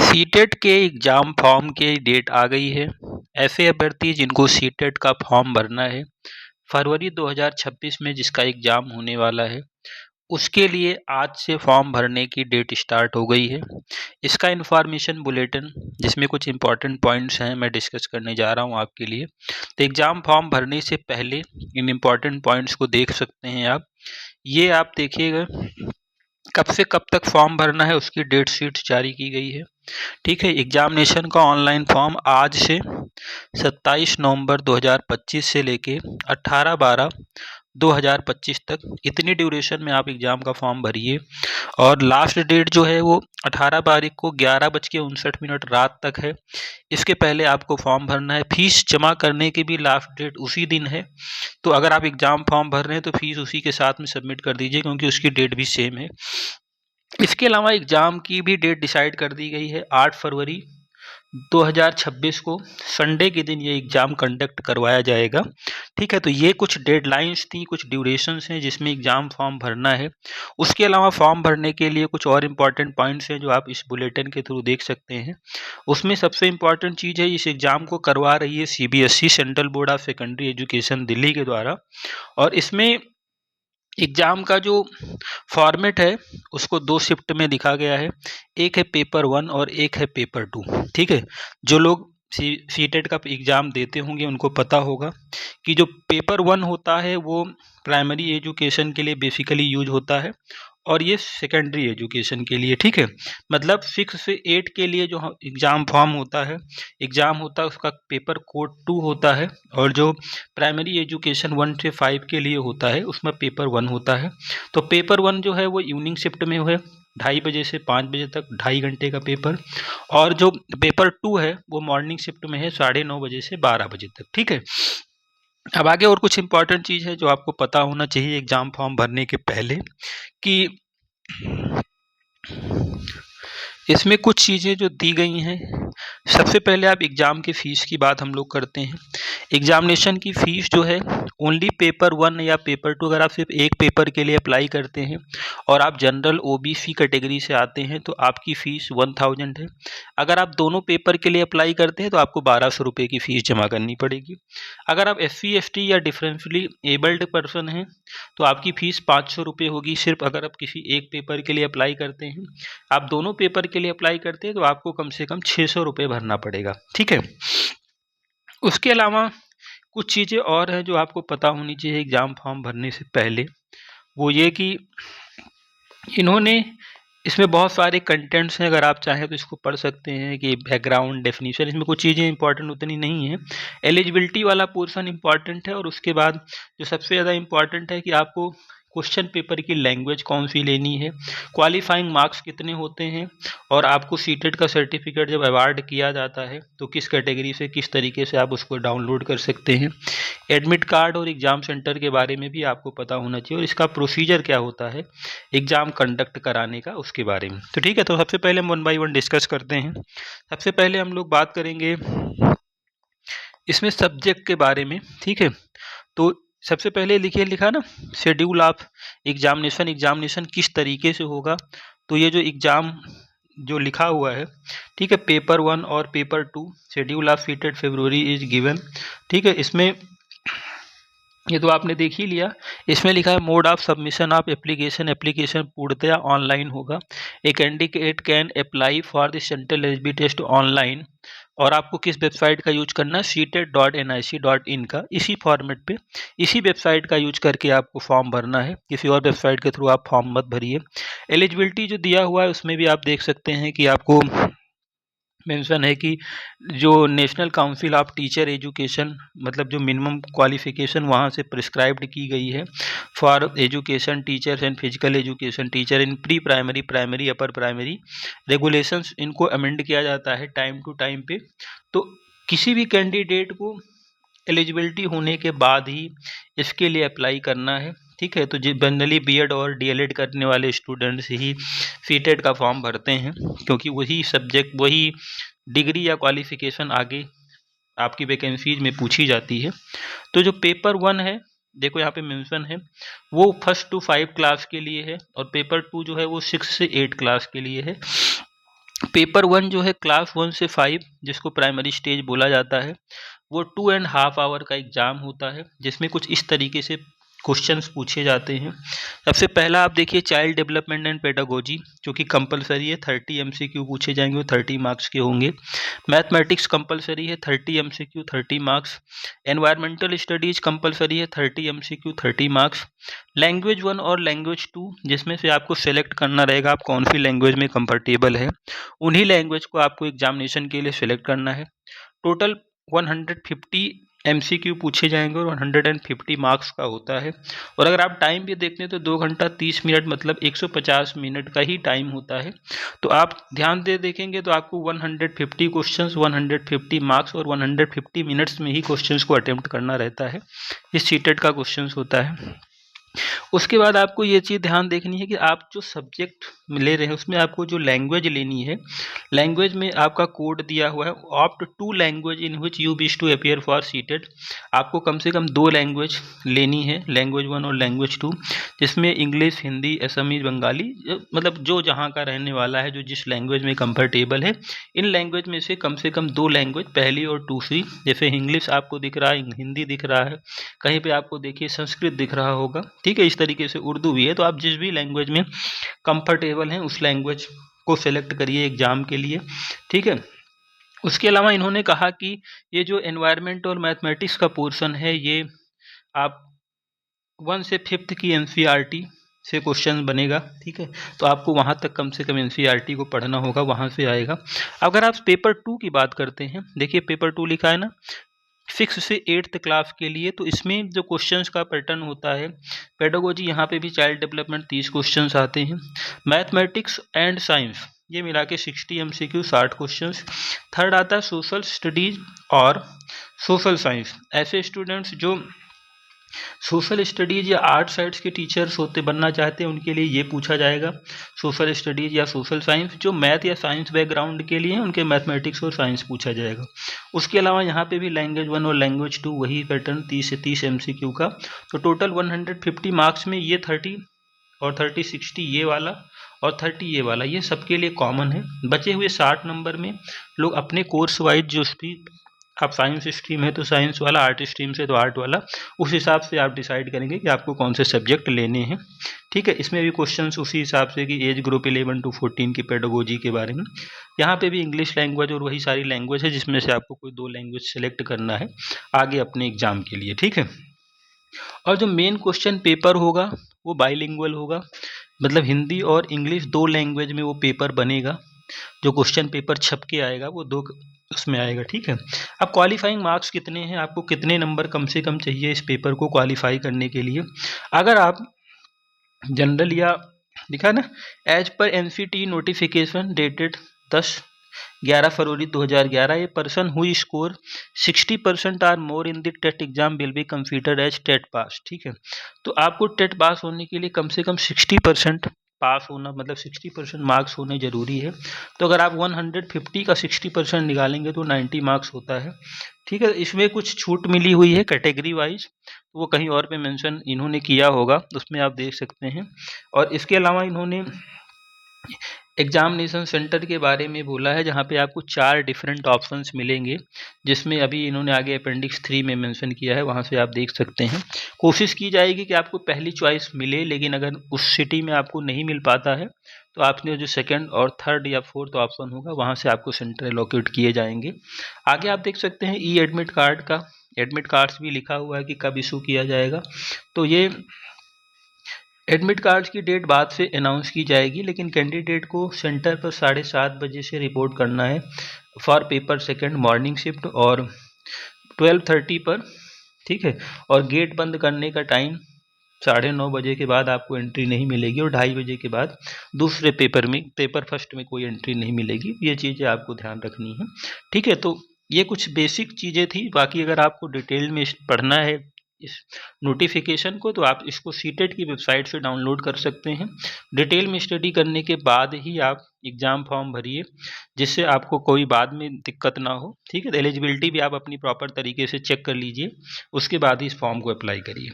CTET के exam form की date आ गई है। ऐसे अभ्यर्थी जिनको सीटेट का फॉर्म भरना है फरवरी 2026 में जिसका एग्ज़ाम होने वाला है, उसके लिए आज से फॉर्म भरने की डेट स्टार्ट हो गई है। इसका इन्फॉर्मेशन बुलेटिन जिसमें कुछ इम्पॉर्टेंट पॉइंट्स हैं मैं डिस्कस करने जा रहा हूं आपके लिए। तो एग्ज़ाम फॉर्म भरने से पहले इन इम्पॉर्टेंट पॉइंट्स को देख सकते हैं आप। ये आप देखिएगा कब से कब तक फॉर्म भरना है उसकी डेट शीट जारी की गई है। ठीक है, एग्जामिनेशन का ऑनलाइन फॉर्म आज से 27 नवंबर 2025 से लेके 18/12/2025 तक इतनी ड्यूरेशन में आप एग्ज़ाम का फॉर्म भरिए। और लास्ट डेट जो है वो 18 तारीख को 11:59 रात तक है। इसके पहले आपको फॉर्म भरना है। फीस जमा करने की भी लास्ट डेट उसी दिन है। तो अगर आप एग्ज़ाम फॉर्म भर रहे हैं तो फीस उसी के साथ में सबमिट कर दीजिए क्योंकि उसकी डेट भी सेम है। इसके अलावा एग्ज़ाम की भी डेट डिसाइड कर दी गई है 8 फरवरी 2026 को संडे के दिन ये एग्ज़ाम कंडक्ट करवाया जाएगा। ठीक है, तो ये कुछ डेडलाइंस थी, कुछ ड्यूरेशंस हैं जिसमें एग्ज़ाम फॉर्म भरना है। उसके अलावा फॉर्म भरने के लिए कुछ और इम्पॉर्टेंट पॉइंट्स हैं जो आप इस बुलेटिन के थ्रू देख सकते हैं। उसमें सबसे इम्पॉर्टेंट चीज़ है, इस एग्ज़ाम को करवा रही है CBSE central board of secondary education Delhi के द्वारा। और इसमें एग्ज़ाम का जो फॉर्मेट है उसको 2 शिफ्ट में लिखा गया है। एक है पेपर 1 और एक है पेपर 2। ठीक है, जो लोग सीटेट का एग्ज़ाम देते होंगे उनको पता होगा कि जो पेपर 1 होता है वो प्राइमरी एजुकेशन के लिए बेसिकली यूज होता है और ये सेकेंडरी एजुकेशन के लिए। ठीक है, मतलब 6 से 8 के लिए जो एग्ज़ाम फॉर्म होता है, एग्ज़ाम होता है उसका पेपर कोड 2 होता है। और जो प्राइमरी एजुकेशन 1 से 5 के लिए होता है उसमें पेपर 1 होता है। तो पेपर 1 जो है वो इवनिंग शिफ्ट में है, 2:30 बजे से 5 बजे तक 2.5 घंटे का पेपर। और जो पेपर 2 है वो मॉर्निंग शिफ्ट में है 9:30 बजे से 12 बजे तक। ठीक है, अब आगे और कुछ इंपॉर्टेंट चीज़ है जो आपको पता होना चाहिए एग्ज़ाम फॉर्म भरने के पहले कि इसमें कुछ चीज़ें जो दी गई हैं। सबसे पहले आप एग्ज़ाम की फ़ीस की बात हम लोग करते हैं। एग्ज़ामिनेशन की फ़ीस जो है ओनली पेपर 1 या पेपर 2 अगर आप सिर्फ एक पेपर के लिए अप्लाई करते हैं और आप जनरल ओबीसी कैटेगरी से आते हैं तो आपकी फ़ीस 1000 है। अगर आप दोनों पेपर के लिए अप्लाई करते हैं तो आपको 1200 रुपये की फ़ीस जमा करनी पड़ेगी। अगर आप एससी एसटी या डिफरेंटली एबल्ड पर्सन हैं तो आपकी फ़ीस 500 रुपये होगी सिर्फ अगर आप किसी एक पेपर के लिए अप्लाई करते हैं। आप दोनों पेपर के लिए अप्लाई करते हैं तो आपको कम से कम 600 रुपये भरना पड़ेगा। ठीक है, उसके अलावा कुछ चीज़ें और हैं जो आपको पता होनी चाहिए एग्ज़ाम फॉर्म भरने से पहले। वो ये कि इन्होंने इसमें बहुत सारे कंटेंट्स हैं, अगर आप चाहें तो इसको पढ़ सकते हैं कि बैकग्राउंड डेफिनेशन, इसमें कुछ चीज़ें इंपॉर्टेंट उतनी नहीं है। एलिजिबिलिटी वाला पोर्शन इंपॉर्टेंट है और उसके बाद जो सबसे ज़्यादा इंपॉर्टेंट है कि आपको क्वेश्चन पेपर की लैंग्वेज कौन सी लेनी है, क्वालिफाइंग मार्क्स कितने होते हैं और आपको सीटेट का सर्टिफिकेट जब अवार्ड किया जाता है तो किस कैटेगरी से किस तरीके से आप उसको डाउनलोड कर सकते हैं। एडमिट कार्ड और एग्ज़ाम सेंटर के बारे में भी आपको पता होना चाहिए और इसका प्रोसीजर क्या होता है एग्ज़ाम कंडक्ट कराने का उसके बारे में। तो ठीक है, तो सबसे पहले हम 1 बाय 1 डिस्कस करते हैं। सबसे पहले हम लोग बात करेंगे इसमें सब्जेक्ट के बारे में। ठीक है, तो सबसे पहले लिखा ना शेड्यूल ऑफ एग्जामिनेशन किस तरीके से होगा। तो ये जो एग्ज़ाम जो लिखा हुआ है, ठीक है, पेपर 1 और paper 2 schedule of CTET February is given. ठीक है, इसमें ये तो आपने देख ही लिया। इसमें लिखा है mode of submission of application पूर्णतया ऑनलाइन होगा। A candidate can apply for the central eligibility test online. और आपको किस वेबसाइट का यूज करना है, seated.nic.in का, इसी फॉर्मेट पे इसी वेबसाइट का यूज करके आपको फॉर्म भरना है। किसी और वेबसाइट के थ्रू आप फॉर्म मत भरिए। एलिजिबिलिटी जो दिया हुआ है उसमें भी आप देख सकते हैं कि आपको मेंशन है कि जो national council of teacher education मतलब जो मिनिमम क्वालिफिकेशन वहाँ से प्रिस्क्राइब्ड की गई है for education teachers and physical education teacher in pre primary, primary, upper primary regulations, इनको अमेंड किया जाता है टाइम टू टाइम पे। तो किसी भी कैंडिडेट को एलिजिबिलिटी होने के बाद ही इसके लिए अप्लाई करना है। ठीक है, तो जनरली बीएड और डीएलएड करने वाले स्टूडेंट्स ही सीटेट का फॉर्म भरते हैं क्योंकि वही सब्जेक्ट, वही डिग्री या क्वालिफिकेशन आगे आपकी वैकेंसीज में पूछी जाती है। तो जो पेपर 1 है, देखो यहाँ पे मेंशन है, वो 1st to 5 क्लास के लिए है और पेपर 2 जो है वो 6 से 8 क्लास के लिए है। पेपर 1 जो है क्लास 1 से 5 जिसको प्राइमरी स्टेज बोला जाता है, वो 2.5 आवर का एग्ज़ाम होता है, जिसमें कुछ इस तरीके से क्वेश्चंस पूछे जाते हैं। सबसे पहला आप देखिए चाइल्ड डेवलपमेंट एंड पेडागोजी, जो कि कंपलसरी है, 30 एमसीक्यू पूछे जाएंगे, वो 30 मार्क्स के होंगे। मैथमेटिक्स कंपलसरी है, 30 MCQ 30 marks. Environmental studies compulsory है, 30 एमसीक्यू 30 मार्क्स। लैंग्वेज 1 और लैंग्वेज 2, जिसमें से आपको सेलेक्ट करना रहेगा आप कौन सी लैंग्वेज में कंफर्टेबल है, उन्हीं लैंग्वेज को आपको एग्जामिनेशन के लिए सिलेक्ट करना है। टोटल 150 एमसीक्यू पूछे जाएंगे और 150 मार्क्स का होता है। और अगर आप टाइम भी देखते हैं तो 2 घंटा 30 मिनट मतलब 150 मिनट का ही टाइम होता है। तो आप ध्यान दे देखेंगे तो आपको 150 क्वेश्चंस, 150 मार्क्स और 150 मिनट्स में ही क्वेश्चंस को अटेम्प्ट करना रहता है। ये सीटेट का क्वेश्चंस होता है। उसके बाद आपको ये चीज़ ध्यान देखनी है कि आप जो सब्जेक्ट ले रहे हैं उसमें आपको जो लैंग्वेज लेनी है, लैंग्वेज में आपका कोड दिया हुआ है, opt to language in which you wish to appear for CTET. आपको कम से कम 2 लैंग्वेज लेनी है, लैंग्वेज 1 और लैंग्वेज 2, जिसमें इंग्लिश, हिंदी, असमीज, बंगाली, मतलब जो जहाँ का रहने वाला है, जो जिस लैंग्वेज में कंफर्टेबल है, इन लैंग्वेज में से कम 2 लैंग्वेज, पहली और दूसरी। जैसे इंग्लिश आपको दिख रहा है, हिंदी दिख रहा है, कहीं पे आपको देखिए संस्कृत दिख रहा होगा, ठीक है। इस तरीके से उर्दू भी है, तो आप जिस भी लैंग्वेज में कंफर्टेबल हैं उस लैंग्वेज को सेलेक्ट करिए एग्जाम के लिए, ठीक है। उसके अलावा इन्होंने कहा कि ये जो एनवायरनमेंट और मैथमेटिक्स का पोर्शन है, ये आप 1 से 5th की एनसीईआरटी से क्वेश्चन बनेगा, ठीक है। तो आपको वहाँ तक कम से कम एनसीईआरटी को पढ़ना होगा, वहाँ से आएगा। अगर आप पेपर 2 की बात करते हैं, देखिए पेपर 2 लिखा है ना, 6 से 8th क्लास के लिए, तो इसमें जो क्वेश्चंस का पैटर्न होता है, पेडागोजी, यहाँ पे भी चाइल्ड डेवलपमेंट 30 क्वेश्चंस आते हैं। मैथमेटिक्स एंड साइंस ये मिला के 60 एमसीक्यू 60 क्वेश्चंस। थर्ड आता है सोशल स्टडीज और सोशल साइंस। ऐसे स्टूडेंट्स जो सोशल स्टडीज़ या आर्ट साइड्स के टीचर्स होते बनना चाहते हैं, उनके लिए ये पूछा जाएगा सोशल स्टडीज़ या सोशल साइंस। जो मैथ या साइंस बैकग्राउंड के लिए हैं, उनके मैथमेटिक्स और साइंस पूछा जाएगा। उसके अलावा यहाँ पे भी लैंग्वेज 1 और लैंग्वेज 2 वही पैटर्न 30 से 30 एमसीक्यू का। तो टोटल 150 मार्क्स में ये 30 और 30 60 ये वाला और 30 ये वाला, ये सबके लिए कॉमन है। बचे हुए 60 नंबर में लोग अपने कोर्स वाइज, जो भी आप साइंस स्ट्रीम है तो साइंस वाला, आर्ट स्ट्रीम से तो आर्ट वाला, उस हिसाब से आप डिसाइड करेंगे कि आपको कौन से सब्जेक्ट लेने हैं, ठीक है। इसमें भी क्वेश्चंस उसी हिसाब से कि एज ग्रुप 11 to 14 की पेडागोजी के बारे में। यहाँ पे भी इंग्लिश लैंग्वेज और वही सारी लैंग्वेज है, जिसमें से आपको कोई 2 लैंग्वेज सेलेक्ट करना है आगे अपने एग्जाम के लिए, ठीक है। और जो मेन क्वेश्चन पेपर होगा वो बाइलिंगुअल होगा, मतलब हिंदी और इंग्लिश 2 लैंग्वेज में वो पेपर बनेगा। जो क्वेश्चन पेपर छप के आएगा वो 2 उसमें आएगा, ठीक है। अब क्वालिफाइंग मार्क्स कितने हैं, आपको कितने नंबर कम से कम चाहिए इस पेपर को क्वालिफाई करने के लिए। अगर आप जनरल या लिखा ना, as per NCT notification dated 11 February 2011, a person who score 60% or more in the TET exam will be considered as TET pass, ठीक है। तो आपको टेट पास होने के लिए कम से कम 60% पास होना, मतलब 60% मार्क्स होने ज़रूरी है। तो अगर आप 150 का 60% निकालेंगे तो 90 मार्क्स होता है, ठीक है। इसमें कुछ छूट मिली हुई है कैटेगरी वाइज, वो कहीं और पे मेंशन इन्होंने किया होगा, उसमें आप देख सकते हैं। और इसके अलावा इन्होंने एग्जामिनेशन सेंटर के बारे में बोला है, जहाँ पे आपको 4 डिफरेंट ऑप्शंस मिलेंगे, जिसमें अभी इन्होंने आगे अपेंडिक्स 3 में मेंशन किया है, वहाँ से आप देख सकते हैं। कोशिश की जाएगी कि आपको पहली चॉइस मिले, लेकिन अगर उस सिटी में आपको नहीं मिल पाता है तो आपने जो सेकंड और थर्ड या फोर्थ ऑप्शन होगा वहाँ से आपको सेंटर एलोकेट किए जाएंगे। आगे आप देख सकते हैं ई एडमिट कार्ड का, एडमिट कार्ड्स भी लिखा हुआ है कि कब इशू किया जाएगा। तो ये एडमिट कार्ड्स की डेट बाद से अनाउंस की जाएगी, लेकिन कैंडिडेट को सेंटर पर 7:30 बजे से रिपोर्ट करना है for paper second morning shift, और 12:30 पर, ठीक है। और गेट बंद करने का टाइम 9:30 बजे के बाद आपको एंट्री नहीं मिलेगी, और 2:30 बजे के बाद दूसरे पेपर में, पेपर फर्स्ट में कोई एंट्री नहीं मिलेगी। ये चीज़ें आपको ध्यान रखनी है, ठीक है। तो ये कुछ बेसिक चीज़ें थी, बाकी अगर आपको डिटेल में पढ़ना है इस नोटिफिकेशन को, तो आप इसको सीटेट की वेबसाइट से डाउनलोड कर सकते हैं। डिटेल में स्टडी करने के बाद ही आप एग्ज़ाम फॉर्म भरिए, जिससे आपको कोई बाद में दिक्कत ना हो, ठीक है। एलिजिबिलिटी भी आप अपनी प्रॉपर तरीके से चेक कर लीजिए, उसके बाद ही इस फॉर्म को अप्लाई करिए।